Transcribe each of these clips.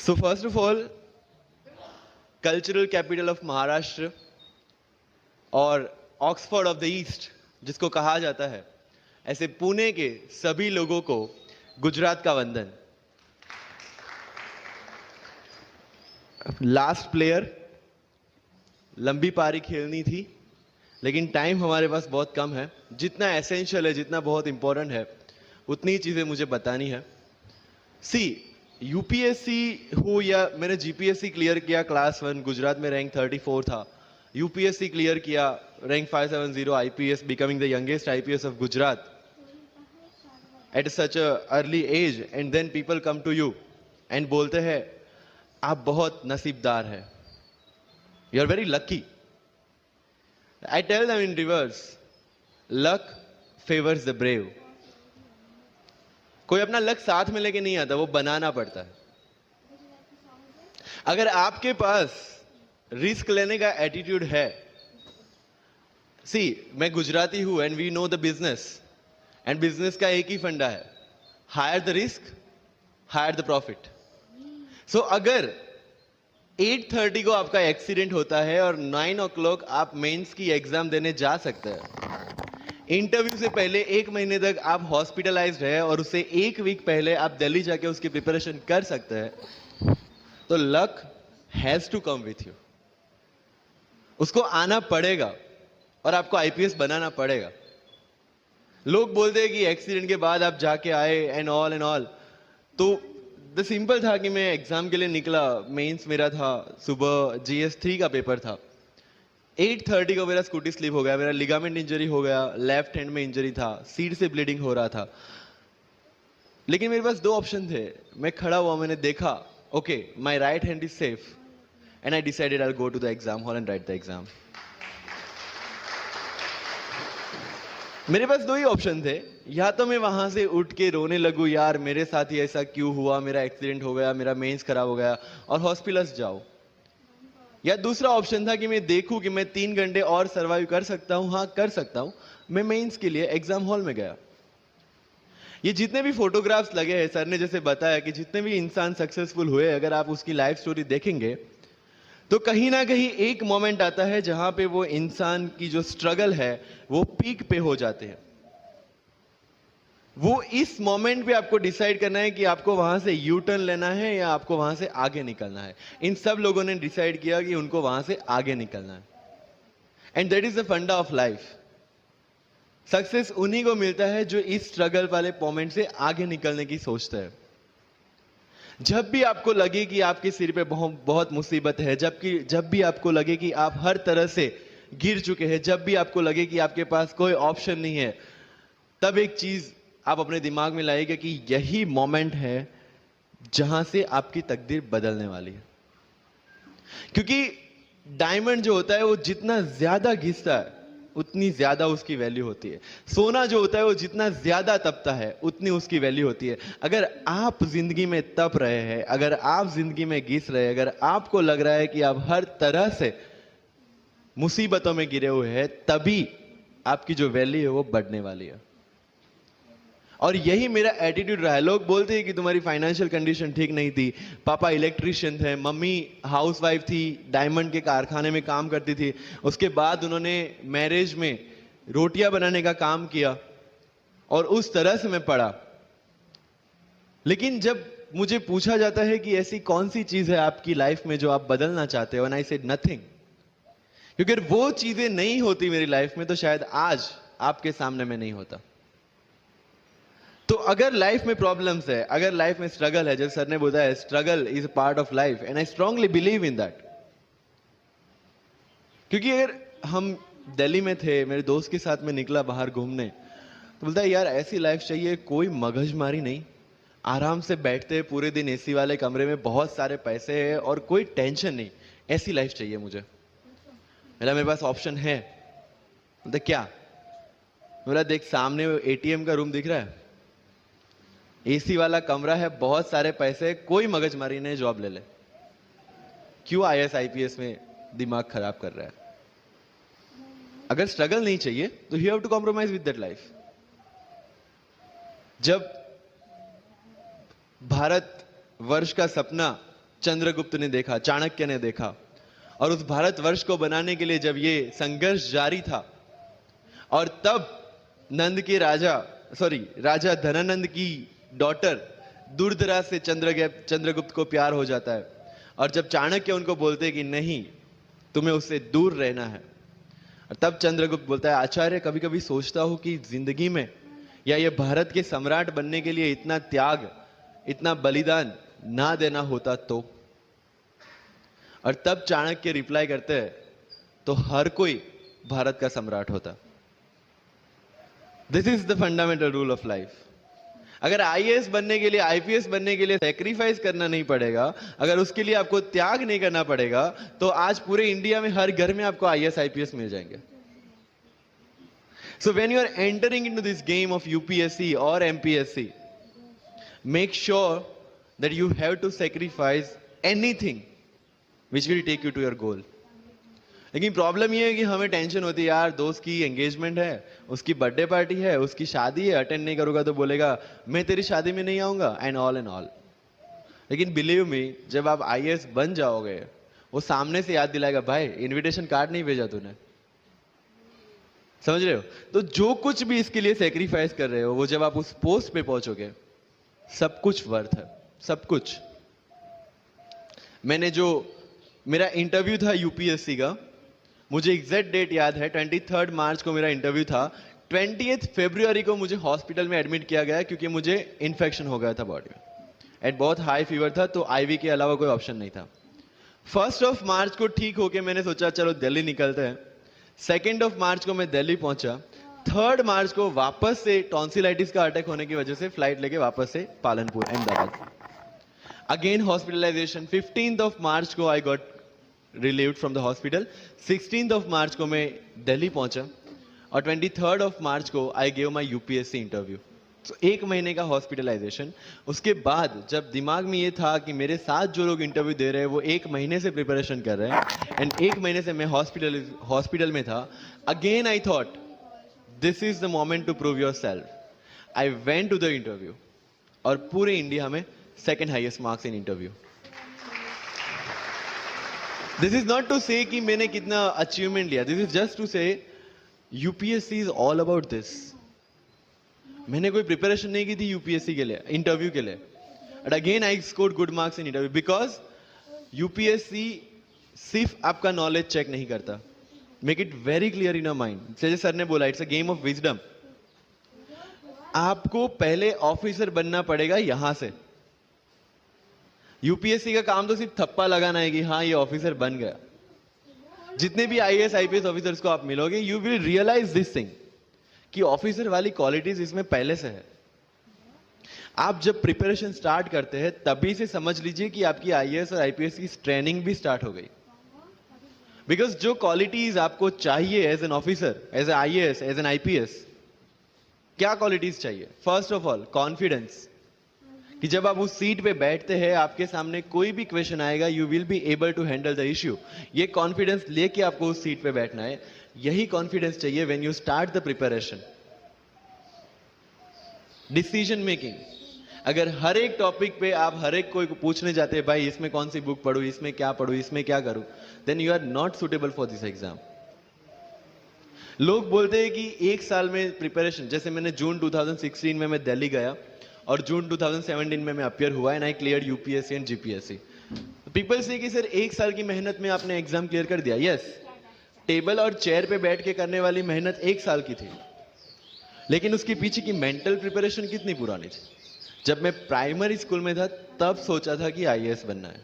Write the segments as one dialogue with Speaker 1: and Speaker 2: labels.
Speaker 1: So first of all, cultural capital of Maharashtra और Oxford of the east जिसको कहा जाता है, ऐसे पुणे के सभी लोगों को गुजरात का वंदन। लास्ट प्लेयर, लंबी पारी खेलनी थी लेकिन टाइम हमारे पास बहुत कम है। जितना एसेंशियल है, जितना बहुत इंपॉर्टेंट है, उतनी चीज़ें मुझे बतानी है। सी, यूपीएससी हो या मैंने जीपीएससी क्लियर किया क्लास 1, गुजरात में रैंक 34 था। यूपीएससी क्लियर किया, rank 570, IPS, becoming the youngest IPS of Gujarat at such a early age, and then people come to you and बोलते हैं आप बहुत नसीबदार है, you are very lucky. I tell them in reverse, luck favours the brave. कोई अपना luck साथ में लेके नहीं आता, वो बनाना पड़ता है। अगर आपके पास रिस्क लेने का एटीट्यूड है, सी मैं गुजराती हूं and we know the business, and business का एक ही फंडा है, higher the risk, higher the profit. So अगर 8:30 को आपका एक्सीडेंट होता है और 9 o'clock आप मेंस की एग्जाम देने जा सकते हैं, इंटरव्यू से पहले 1 महीने तक आप हॉस्पिटलाइज्ड है और उससे 1 वीक पहले आप दिल्ली जाके उसकी प्रिपरेशन कर सकते हैं, तो luck has to come with you. उसको आना पड़ेगा और आपको आईपीएस बनाना पड़ेगा। लोग बोलते हैं कि एक्सीडेंट के बाद आप जाके आए एंड ऑल, तो द सिंपल था कि मैं एग्जाम के लिए निकला, मेंस मेरा था, सुबह GS3 का पेपर था। 8:30 को मेरा स्कूटी स्लिप हो गया, मेरा लिगामेंट इंजरी हो गया, लेफ्ट हैंड में इंजरी था, सीट से ब्लीडिंग हो रहा था। लेकिन मेरे पास 2 ऑप्शन थे। मैं खड़ा हुआ, मैंने देखा, okay my right hand is safe, and I decided I will go to the exam hall and write the exam. मेरे पास 2 ही ऑप्शन थे, या तो मैं वहां से उठ के रोने लगूं, यार मेरे साथ ही ऐसा क्यों हुआ, मेरा एक्सीडेंट हो गया, मेरा मेंस खराब हो गया, और हॉस्पिटल जाओ, या दूसरा ऑप्शन था कि मैं देखूं कि मैं 3 घंटे और सरवाइव कर सकता हूं। हाँ, कर सकता हूं। मैं मेंस के लिए एग्जाम हॉल में गया। ये जितने भी फोटोग्राफ्स लगे हैं, सर ने जैसे बताया कि जितने भी इंसान सक्सेसफुल हुए, अगर आप उसकी लाइफ स्टोरी देखेंगे तो कहीं ना कहीं एक मोमेंट आता है जहां पे वो इंसान की जो स्ट्रगल है वो पीक पे हो जाते हैं। वो इस मोमेंट पे आपको डिसाइड करना है कि आपको वहां से यू टर्न लेना है या आपको वहां से आगे निकलना है। इन सब लोगों ने डिसाइड किया कि उनको वहां से आगे निकलना है, एंड दैट इज द फंडा ऑफ लाइफ। सक्सेस उन्हीं को मिलता है जो इस स्ट्रगल वाले मोमेंट से आगे निकलने की सोचते हैं। जब भी आपको लगे कि आपके सिर पे बहुत मुसीबत है, जब भी आपको लगे कि आप हर तरह से गिर चुके हैं, जब भी आपको लगे कि आपके पास कोई ऑप्शन नहीं है, तब एक चीज आप अपने दिमाग में लाइएगा कि यही मोमेंट है जहां से आपकी तकदीर बदलने वाली है। क्योंकि डायमंड जो होता है वो जितना ज्यादा घिसता है उतनी ज्यादा उसकी वैल्यू होती है। सोना जो होता है वो जितना ज्यादा तपता है उतनी उसकी वैल्यू होती है। अगर आप जिंदगी में तप रहे हैं, अगर आप जिंदगी में घिस रहे हैं, अगर आपको लग रहा है कि आप हर तरह से मुसीबतों में गिरे हुए हैं, तभी आपकी जो वैल्यू है वो बढ़ने वाली है। और यही मेरा एटीट्यूड रहा है। लोग बोलते हैं कि तुम्हारी फाइनेंशियल कंडीशन ठीक नहीं थी, पापा इलेक्ट्रिशियन थे, मम्मी हाउसवाइफ थी, डायमंड के कारखाने में काम करती थी, उसके बाद उन्होंने मैरिज में रोटियां बनाने का काम किया, और उस तरह से मैं पढ़ा। लेकिन जब मुझे पूछा जाता है कि ऐसी कौन सी चीज है आपकी लाइफ में जो आप बदलना चाहते हो, एंड आई सेड नथिंग, क्योंकि वो चीजें नहीं होती मेरी लाइफ में तो शायद आज आपके सामने में नहीं होता। तो अगर लाइफ में प्रॉब्लम्स है, अगर लाइफ में स्ट्रगल है, जैसे सर ने बताया struggle is a part of life, and I strongly believe in that. क्योंकि अगर हम दिल्ली में थे, मेरे दोस्त के साथ में निकला बाहर घूमने, तो बोलता है यार ऐसी लाइफ चाहिए, कोई मगजमारी नहीं, आराम से बैठते हैं पूरे दिन एसी वाले कमरे में, बहुत सारे पैसे हैं और कोई टेंशन नहीं, ऐसी लाइफ चाहिए मुझे। मेरे पास ऑप्शन है। बोलता क्या? बोला देख सामने एटीएम का रूम दिख रहा है, एसी वाला कमरा है, बहुत सारे पैसे, कोई मगजमारी नहीं, जॉब ले ले। क्यों आईएएस आईपीएस में दिमाग खराब कर रहा है? अगर स्ट्रगल नहीं चाहिए तो you have to compromise with that life. जब भारत वर्ष का सपना चंद्रगुप्त ने देखा, चाणक्य ने देखा, और उस भारतवर्ष को बनाने के लिए जब ये संघर्ष जारी था, और तब नंद के राजा धनानंद की डॉटर दूरदराज से चंद्रगुप्त को प्यार हो जाता है, और जब चाणक्य उनको बोलते कि नहीं, तुम्हें उससे दूर रहना है, और तब चंद्रगुप्त बोलता है, आचार्य कभी कभी सोचता हूं कि जिंदगी में या ये भारत के सम्राट बनने के लिए इतना त्याग, इतना बलिदान ना देना होता तो। और तब चाणक्य रिप्लाई करते हैं, तो हर कोई भारत का सम्राट होता। This is the fundamental rule of life. अगर आईएएस बनने के लिए, आईपीएस बनने के लिए सेक्रीफाइस करना नहीं पड़ेगा, अगर उसके लिए आपको त्याग नहीं करना पड़ेगा, तो आज पूरे इंडिया में हर घर में आपको आईएएस आईपीएस मिल जाएंगे। So when you are entering into this game of UPSC or MPSC, make sure that you have to sacrifice anything which will take you to your goal. लेकिन प्रॉब्लम ये है कि हमें टेंशन होती है, यार दोस्त की एंगेजमेंट है, उसकी बर्थडे पार्टी है, उसकी शादी है, अटेंड नहीं करूंगा तो बोलेगा मैं तेरी शादी में नहीं आऊंगा, एंड ऑल। लेकिन बिलीव मी, जब आप आईएएस बन जाओगे, वो सामने से याद दिलाएगा, भाई इनविटेशन कार्ड नहीं भेजा तूने। समझ रहे हो? तो जो कुछ भी इसके लिए सेक्रीफाइस कर रहे हो, वो जब आप उस पोस्ट पे पहुंचोगे, सब कुछ वर्थ है, सब कुछ। मेरा इंटरव्यू था यूपीएससी का, मुझे एग्जैक्ट डेट याद है, 23 मार्च को मेरा इंटरव्यू था। 20 फरवरी को मुझे हॉस्पिटल में एडमिट किया गया क्योंकि मुझे इन्फेक्शन हो गया था बॉडी में, एंड बहुत हाई फीवर था, तो आईवी के अलावा कोई ऑप्शन नहीं था। 1 मार्च को ठीक होके मैंने सोचा चलो दिल्ली निकलते हैं। 2 मार्च को मैं दिल्ली पहुंचा। 3 मार्च को वापस से टॉन्सिलाइटिस का अटैक होने की वजह से फ्लाइट लेके वापस से पालनपुर, अहमदाबाद, अगेन हॉस्पिटलाइजेशन। 15 मार्च को I got relieved from the hospital. 16 मार्च को मैं दिल्ली पहुंचा, और 23 मार्च को I gave my UPSC interview. तो 1 महीने का हॉस्पिटलाइजेशन। उसके बाद जब दिमाग में ये था कि मेरे साथ जो लोग इंटरव्यू दे रहे हैं वो 1 महीने से प्रिपरेशन कर रहे हैं, एंड 1 महीने से मैं हॉस्पिटल में था, again I thought this is the moment to prove yourself. I went to the interview, और पूरे इंडिया में 2nd highest marks in interview. This is not to say कि मैंने कितना अचीवमेंट लिया, this is just to say UPSC is all about this. मैंने कोई preparation नहीं की थी यूपीएससी के लिए, इंटरव्यू के लिए, but again I scored good marks in interview, because UPSC सिर्फ आपका नॉलेज चेक नहीं करता। Make it very clear in your mind. जैसे सर ने बोला, it's a game of wisdom. आपको पहले ऑफिसर बनना पड़ेगा यहां से। यूपीएससी का काम तो सिर्फ थप्पा लगाना है कि हाँ ये ऑफिसर बन गया। जितने भी आईएएस आईपीएस ऑफिसर्स को आप मिलोगे, you will realise this thing कि ऑफिसर वाली क्वालिटीज इसमें पहले से है। आप जब प्रिपरेशन स्टार्ट करते हैं तभी से समझ लीजिए कि आपकी आईएएस और आईपीएस की ट्रेनिंग भी स्टार्ट हो गई। बिकॉज जो क्वालिटीज आपको चाहिए as an officer, as a IAS, as an IPS, क्या क्वालिटीज चाहिए? फर्स्ट ऑफ ऑल कॉन्फिडेंस, कि जब आप उस सीट पे बैठते हैं, आपके सामने कोई भी क्वेश्चन आएगा, you will be able to handle the issue. ये कॉन्फिडेंस लेके आपको उस सीट पे बैठना है। यही कॉन्फिडेंस चाहिए when you start the preparation. Decision making, अगर हर एक टॉपिक पे आप हर एक कोई को पूछने जाते हैं, भाई इसमें कौन सी बुक पढूं, इसमें क्या पढूं, इसमें क्या करूं, then you are not suitable for this exam. लोग बोलते हैं कि 1 साल में प्रिपरेशन, जैसे मैंने जून 2016 में मैं दिल्ली गया, और जून 2017 में मैं अपियर हुआ, and I clear UPSC and GPSC. People से कि सर 1 साल की मेहनत में आपने एग्जाम क्लियर कर दिया। यस, टेबल और चेयर पे बैठ के करने वाली मेहनत 1 साल की थी, लेकिन उसके पीछे की मेंटल प्रिपरेशन कितनी पुरानी थी। जब मैं प्राइमरी स्कूल में था तब सोचा था कि आईएएस बनना है,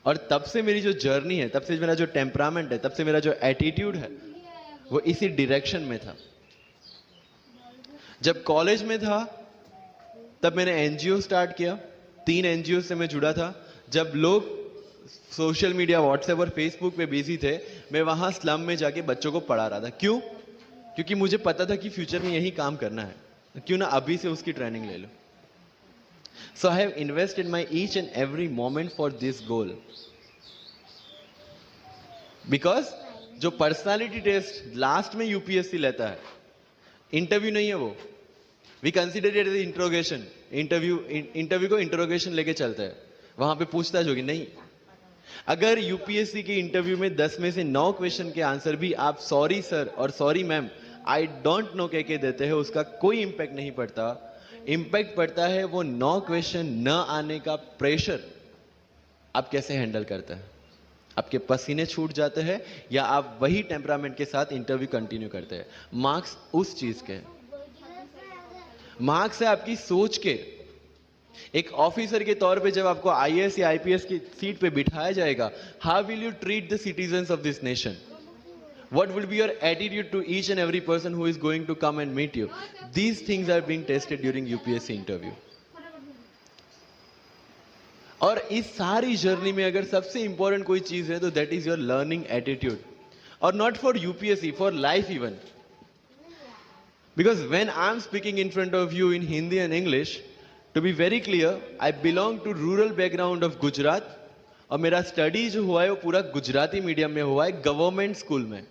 Speaker 1: और तब से मेरी जो जर्नी है, तब से मेरा जो टेम्परामेंट है, तब से मेरा जो एटीट्यूड है, वो इसी डायरेक्शन में था। जब कॉलेज में था तब मैंने एनजीओ स्टार्ट किया, 3 एनजीओ से मैं जुड़ा था। जब लोग सोशल मीडिया, व्हाट्सएप और फेसबुक पे बिजी थे, मैं वहां स्लम में जाके बच्चों को पढ़ा रहा था। क्यों? क्योंकि मुझे पता था कि फ्यूचर में यही काम करना है, क्यों ना अभी से उसकी ट्रेनिंग ले लो। So I have invested my each and every moment for this goal, because जो पर्सनालिटी टेस्ट लास्ट में यूपीएससी लेता है, इंटरव्यू नहीं है वो, we consider it as interrogation. Interview को इंट्रोगेशन लेके चलते हैं। वहां पे पूछताछ होगी नहीं। अगर यूपीएससी के इंटरव्यू में 10 में से 9 क्वेश्चन के आंसर भी आप सॉरी सर और sorry ma'am I don't know कह के देते हैं, उसका कोई इंपैक्ट नहीं पड़ता। इंपैक्ट पड़ता है वो 9 क्वेश्चन न आने का प्रेशर आप कैसे हैंडल करते हैं। आपके पसीने छूट जाते हैं या आप वही टेम्परामेंट के साथ इंटरव्यू कंटिन्यू करते हैं। मार्क्स उस चीज के, मार्क्स है आपकी सोच के। एक ऑफिसर के तौर पे जब आपको आईएएस या आईपीएस की सीट पे बिठाया जाएगा, how will you treat the citizens of this nation? What will be your attitude to each and every person who is going to come and meet you? These things are being tested during UPSC interview. और इस सारी journey में अगर सबसे important कोई चीज है तो that is your learning attitude, और not for UPSC, for life even. Because when I am speaking in front of you in Hindi and English, to be very clear, I belong to rural background of Gujarat, और मेरा study जो हुआ है वो पूरा Gujarati medium में हुआ है, गवर्नमेंट स्कूल में।